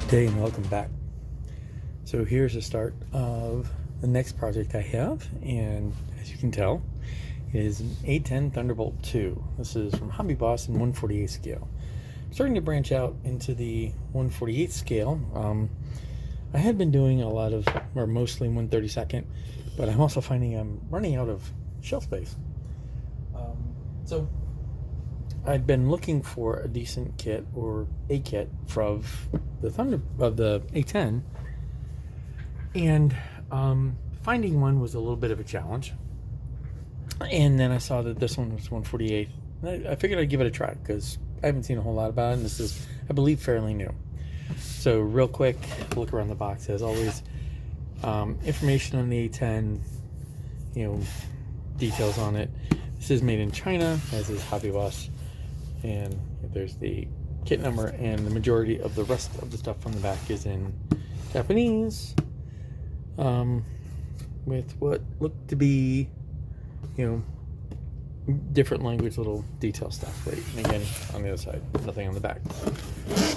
Good day and welcome back. So here's the start of the next project I have, and as you can tell, it is an A-10 Thunderbolt 2. This is from HobbyBoss in 1/48 scale. I'm starting to branch out into the 1/48 scale. I had been doing a lot of, or mostly 1/32, but I'm also finding I'm running out of shelf space. So I'd been looking for a decent kit or a kit from the A-10, and finding one was a little bit of a challenge. And then I saw that this one was 1/48. I figured I'd give it a try because I haven't seen a whole lot about it, and this is, I believe, fairly new. So real quick, look around the box as always. Information on the A-10, details on it. This is made in China, as is HobbyBoss. And there's the kit number, and the majority of the rest of the stuff on the back is in Japanese, with what looked to be, different language, little detail stuff. Wait, and again, on the other side, nothing on the back.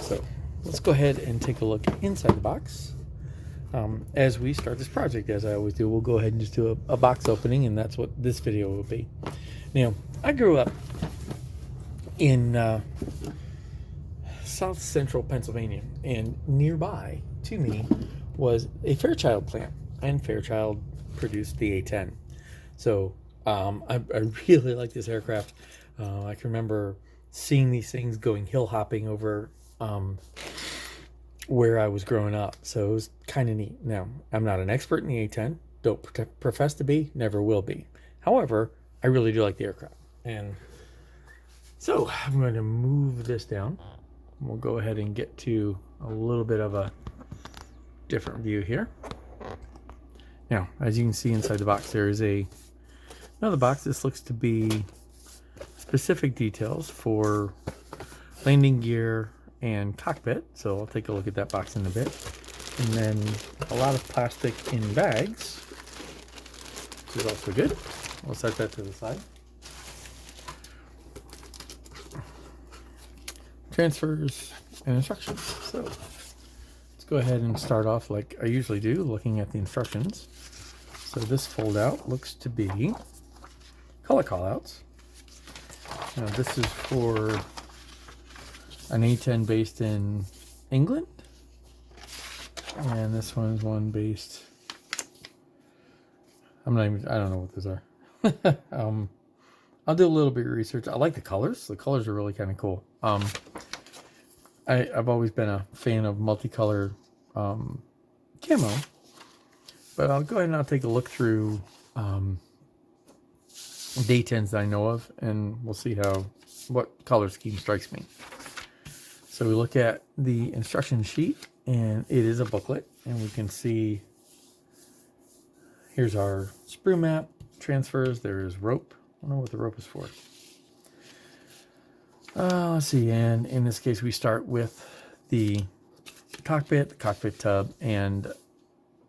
So let's go ahead and take a look inside the box. As we start this project, as I always do, we'll go ahead and just do a box opening, and that's what this video will be. Now, I grew up in south central Pennsylvania, and nearby to me was a Fairchild plant, and Fairchild produced the A-10. So I really like this aircraft. I can remember seeing these things going hill hopping over where I was growing up, so it was kind of neat. Now, I'm not an expert in the A-10, don't profess to be, never will be. However, I really do like the aircraft. And so I'm going to move this down. We'll go ahead and get to a little bit of a different view here. Now, as you can see inside the box, there is another box. This looks to be specific details for landing gear and cockpit. So I'll take a look at that box in a bit. And then a lot of plastic in bags, which is also good. We'll set that to the side. Transfers and instructions. So let's go ahead and start off like I usually do, looking at the instructions. So this fold out looks to be color callouts. Now this is for an A-10 based in England, and this one is one based, I don't know what those are. I'll do a little bit of research. I like the colors. The colors are really kind of cool. I've always been a fan of multicolor camo, but I'll go ahead and I'll take a look through day 10s that I know of, and we'll see what color scheme strikes me. So we look at the instruction sheet, and it is a booklet, and we can see here's our sprue map, transfers, there is rope. I don't know what the rope is for. Let's see, and in this case we start with the cockpit tub, and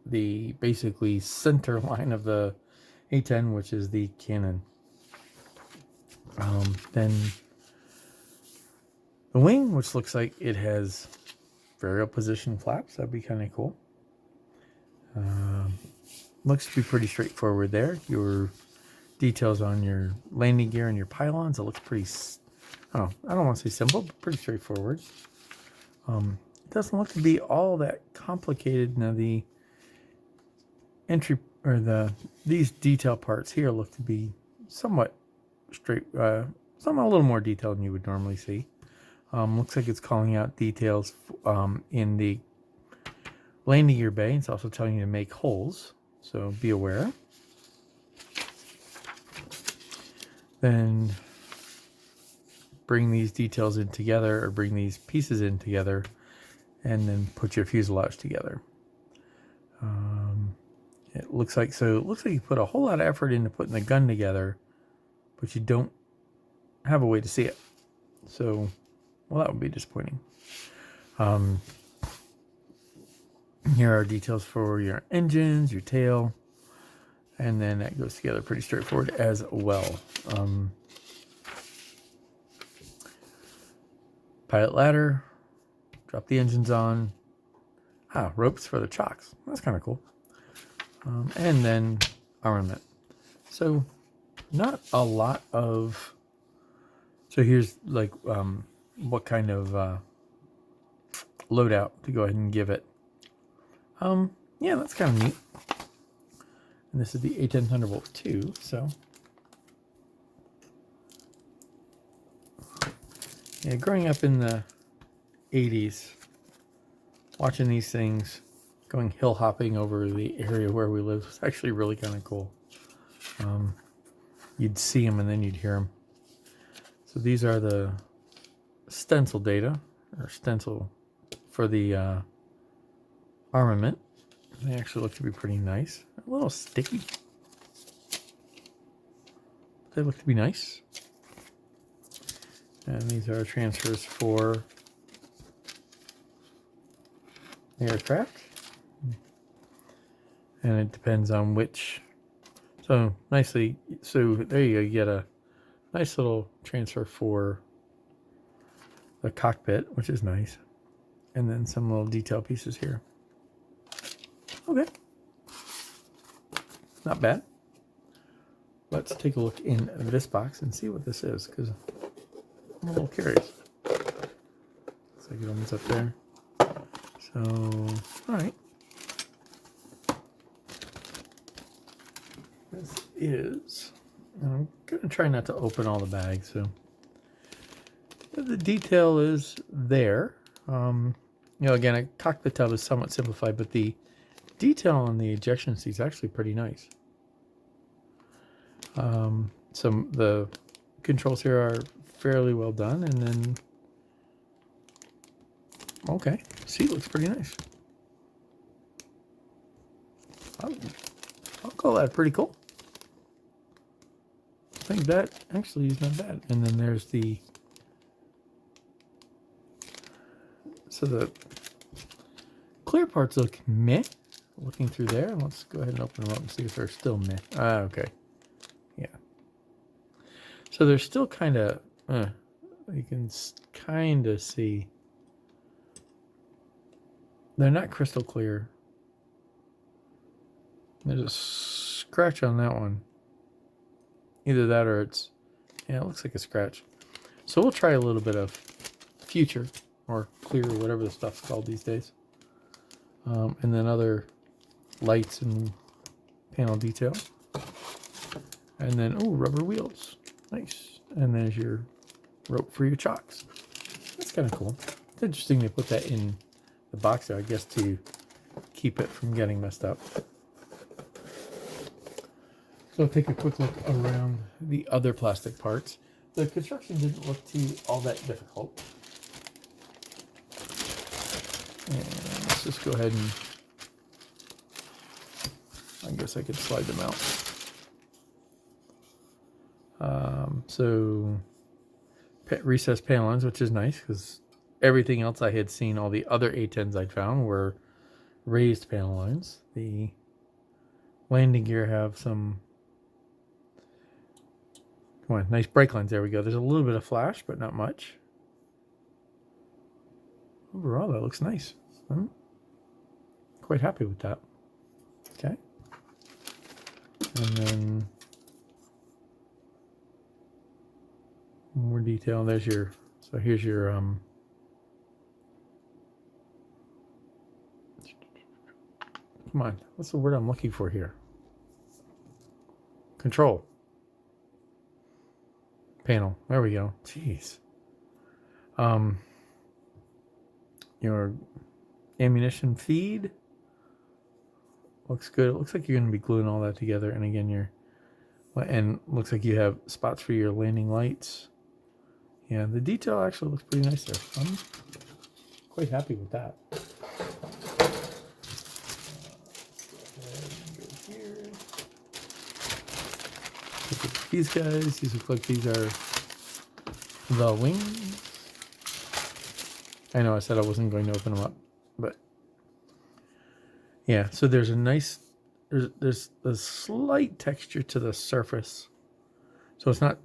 the basically center line of the A-10, which is the cannon. Then the wing, which looks like it has variable position flaps. That'd be kind of cool. Looks to be pretty straightforward there. Your details on your landing gear and your pylons. It looks pretty, I don't want to say simple, but pretty straightforward. It doesn't look to be all that complicated. Now the entry, or these detail parts here look to be somewhat somewhat a little more detailed than you would normally see. Looks like it's calling out details in the landing gear bay. It's also telling you to make holes, so be aware. Then bring these details in together, or bring these pieces in together, and then put your fuselage together. It looks like you put a whole lot of effort into putting the gun together, but you don't have a way to see it. So, well, that would be disappointing. Here are details for your engines, your tail, and then that goes together pretty straightforward as well. Pilot ladder, drop the engines on, Ah, ropes for the chocks. That's kind of cool. And then armament. So not a lot of... So here's like what kind of loadout to go ahead and give it. Yeah, that's kind of neat. And this is the A-10 Thunderbolt 2, so... Yeah, growing up in the 80s, watching these things, going hill hopping over the area where we live was actually really kind of cool. You'd see them and then you'd hear them. So these are the stencil data, or stencil for the armament. They actually look to be pretty nice. A little sticky. They look to be nice. And these are transfers for aircraft. And it depends on which. So nicely, so there you go, you get a nice little transfer for the cockpit, which is nice. And then some little detail pieces here. Okay. Not bad. Let's take a look in this box and see what this is, because I'm a little curious. Looks like it opens up there. So, alright. This is, and I'm going to try not to open all the bags, so the detail is there. You know, again, a cockpit tub is somewhat simplified, but the detail on the ejection seat is actually pretty nice. The controls here are fairly well done, and then okay, seat looks pretty nice. I'll call that pretty cool. I think that actually is not bad. And then there's the, so the clear parts look meh. Looking through there, let's go ahead and open them up and see if they're still meh. Ah, okay. Yeah. So they're still kind of, you can kind of see. They're not crystal clear. There's a scratch on that one. Either that or it's, yeah, it looks like a scratch. So we'll try a little bit of future or clear, or whatever the stuff's called these days. And then other lights and panel detail. And then, oh, rubber wheels. Nice. And there's your rope for your chocks. That's kind of cool. It's interesting they put that in the box there, I guess, to keep it from getting messed up. So I'll take a quick look around the other plastic parts. The construction didn't look too all that difficult. And let's just go ahead and, I guess I could slide them out. So recessed panel lines, which is nice because everything else I had seen, all the other A-10s I'd found were raised panel lines. The landing gear have some, come on, nice brake lines. There we go. There's a little bit of flash, but not much. Overall, that looks nice. I'm quite happy with that. Okay. And then more detail. There's your, so here's your come on, what's the word I'm looking for here? Control panel. There we go. Jeez. Your ammunition feed looks good. It looks like you're going to be gluing all that together. And again, and looks like you have spots for your landing lights. Yeah, the detail actually looks pretty nice there. I'm quite happy with that. Look at these guys. These look like these are the wings. I know I said I wasn't going to open them up, but yeah. So there's a nice, there's a slight texture to the surface, so it's not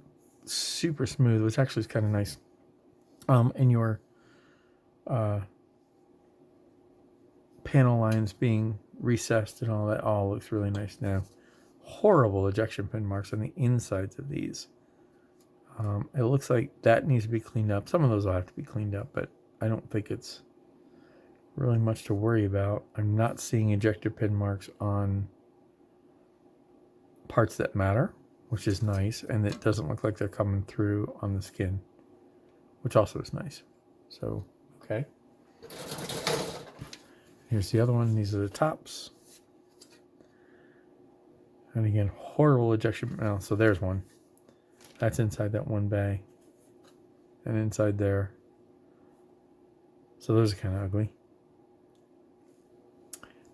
super smooth, which actually is kind of nice. And your panel lines being recessed and all that all looks really nice now. Horrible ejection pin marks on the insides of these. It looks like that needs to be cleaned up. Some of those will have to be cleaned up, but I don't think it's really much to worry about. I'm not seeing ejector pin marks on parts that matter, which is nice, and it doesn't look like they're coming through on the skin, which also is nice. So, okay. Here's the other one. These are the tops. And again, horrible ejection. Oh, so there's one. That's inside that one bay. And inside there. So those are kind of ugly.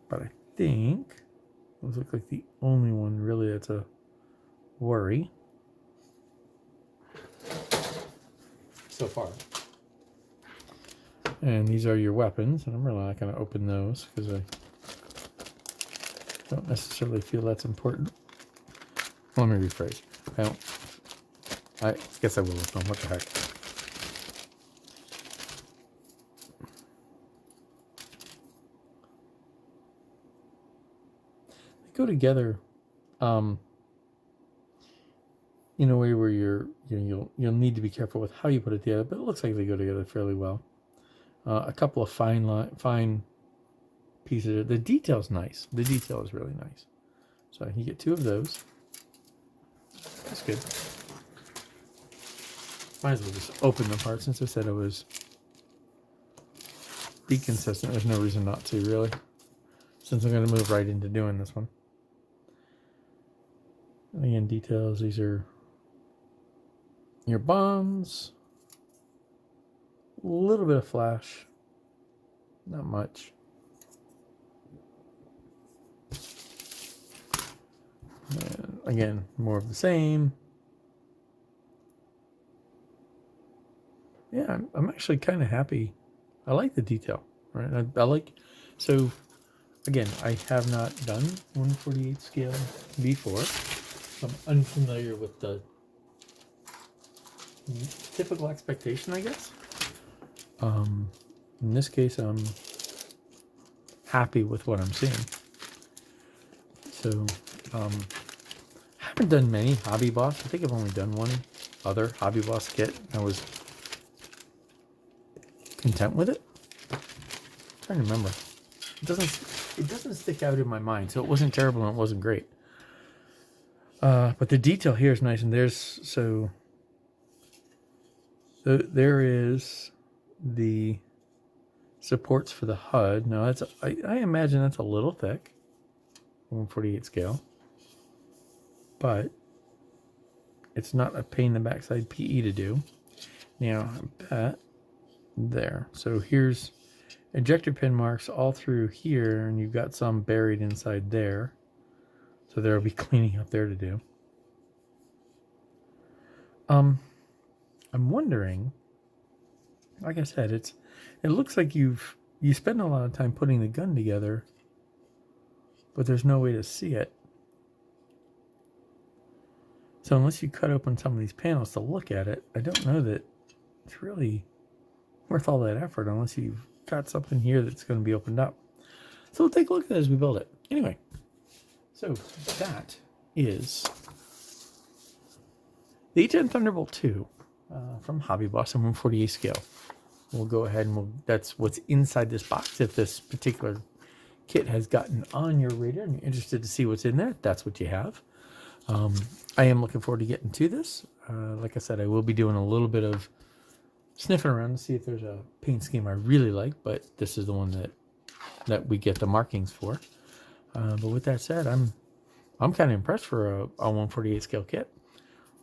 But I think those look like the only one really that's a worry so far. And these are your weapons, and I'm really not going to open those because I don't necessarily feel that's important. Well, let me rephrase. I guess I will open them. What the heck? They go together in a way where you'll need to be careful with how you put it together, but it looks like they go together fairly well. A couple of fine pieces. The detail's nice. The detail is really nice. So you get 2 of those. That's good. Might as well just open the part since I said it was be consistent. There's no reason not to, really. Since I'm going to move right into doing this one. And again, details. These are your bombs. A little bit of flash. Not much. And again, more of the same. Yeah, I'm actually kind of happy. I like the detail, right? I like, so again, I have not done 1/48 scale before. So I'm unfamiliar with the typical expectation, I guess. In this case, I'm happy with what I'm seeing. So, haven't done many HobbyBoss. I think I've only done one other HobbyBoss kit. I was content with it. I'm trying to remember. It doesn't stick out in my mind, so it wasn't terrible and it wasn't great. But the detail here is nice, and there is the supports for the HUD. Now that's I imagine that's a little thick, 1/48 scale, but it's not a pain in the backside PE to do. Now I bet there. So here's ejector pin marks all through here, and you've got some buried inside there. So there will be cleaning up there to do. I'm wondering, like I said, it looks like you spend a lot of time putting the gun together, but there's no way to see it. So unless you cut open some of these panels to look at it, I don't know that it's really worth all that effort unless you've got something here that's going to be opened up. So we'll take a look at it as we build it. Anyway, so that is the A-10 Thunderbolt 2 from HobbyBoss on 1/48 scale. We'll go ahead and that's what's inside this box. If this particular kit has gotten on your radar and you're interested to see what's in there, that's what you have. I am looking forward to getting to this. Like I said, I will be doing a little bit of sniffing around to see if there's a paint scheme I really like, but this is the one that we get the markings for. But with that said, I'm kind of impressed for a 1/48 scale kit.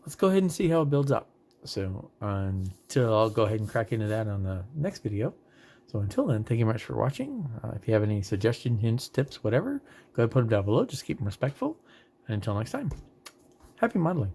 Let's go ahead and see how it builds up. So until I'll go ahead and crack into that on the next video. So until then, thank you very much for watching. If you have any suggestions, hints, tips, whatever, go ahead and put them down below. Just keep them respectful. And until next time, happy modeling.